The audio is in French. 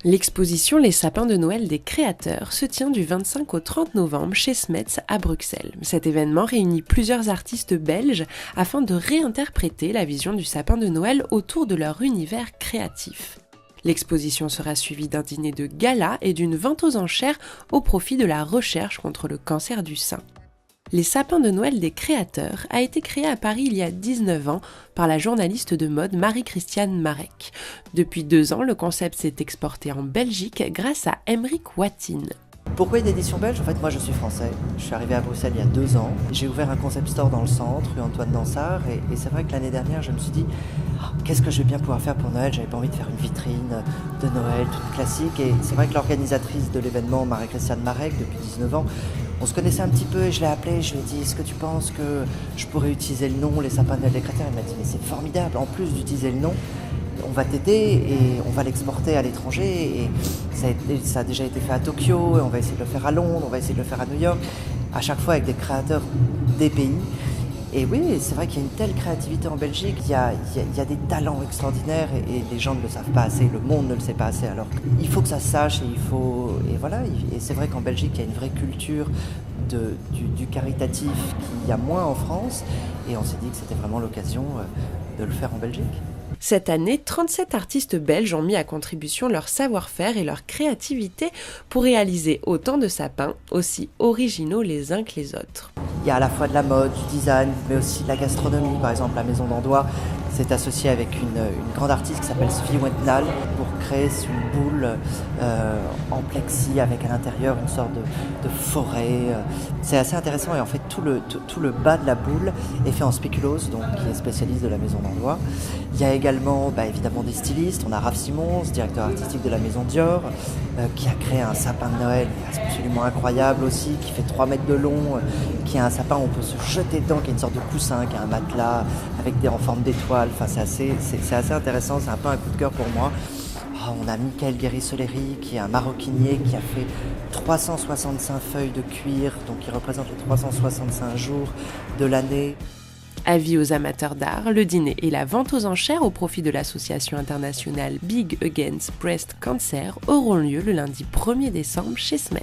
L'exposition Les sapins de Noël des créateurs se tient du 25 au 30 novembre chez Smets à Bruxelles. Cet événement réunit plusieurs artistes belges afin de réinterpréter la vision du sapin de Noël autour de leur univers créatif. L'exposition sera suivie d'un dîner de gala et d'une vente aux enchères au profit de la recherche contre le cancer du sein. Les sapins de Noël des créateurs a été créé à Paris il y a 19 ans par la journaliste de mode Marie-Christiane Marek. Depuis 2 ans, le concept s'est exporté en Belgique grâce à Aymeric Watine. Pourquoi une édition belge? En fait, moi je suis français. Je suis arrivé à Bruxelles il y a 2 ans. J'ai ouvert un concept store dans le centre, rue Antoine Dansart. Et c'est vrai que l'année dernière, je me suis dit, qu'est-ce que je vais bien pouvoir faire pour Noël? J'avais pas envie de faire une vitrine de Noël toute classique. Et c'est vrai que l'organisatrice de l'événement, Marie-Christiane Marek, depuis 19 ans, on se connaissait un petit peu et je l'ai appelée. Je lui ai dit, est-ce que tu penses que je pourrais utiliser le nom Les sapins de Noël des créateurs? Elle m'a dit, mais c'est formidable. En plus d'utiliser le nom, on va t'aider et on va l'exporter à l'étranger, et ça a déjà été fait à Tokyo, et on va essayer de le faire à Londres, on va essayer de le faire à New York, à chaque fois avec des créateurs des pays. Et oui, c'est vrai qu'il y a une telle créativité en Belgique, il y a des talents extraordinaires, et les gens ne le savent pas assez, le monde ne le sait pas assez, alors il faut que ça se sache, et voilà, et c'est vrai qu'en Belgique il y a une vraie culture du caritatif qu'il y a moins en France, et on s'est dit que c'était vraiment l'occasion de le faire en Belgique. Cette année, 37 artistes belges ont mis à contribution leur savoir-faire et leur créativité pour réaliser autant de sapins, aussi originaux les uns que les autres. Il y a à la fois de la mode, du design, mais aussi de la gastronomie. Par exemple, la Maison d'Andois s'est associée avec une grande artiste qui s'appelle Sophie Wentnal pour créer une boule en plexi avec à l'intérieur une sorte de forêt. C'est assez intéressant, et en fait tout le bas de la boule est fait en spéculose, donc qui est spécialiste de la Maison d'Andois. Il y a également évidemment des stylistes. On a Raph Simons, directeur artistique de la Maison Dior, qui a créé un sapin de Noël absolument incroyable aussi, qui fait 3 mètres de long, qui a un sapin où on peut se jeter dedans, qui a une sorte de coussin, qui a un matelas avec en forme d'étoile. Enfin, c'est assez intéressant, c'est un peu un coup de cœur pour moi. On a Michael Guéry-Soleri, qui est un maroquinier qui a fait 365 feuilles de cuir, donc qui représente les 365 jours de l'année. Avis aux amateurs d'art, le dîner et la vente aux enchères au profit de l'association internationale Big Against Breast Cancer auront lieu le lundi 1er décembre chez Smets.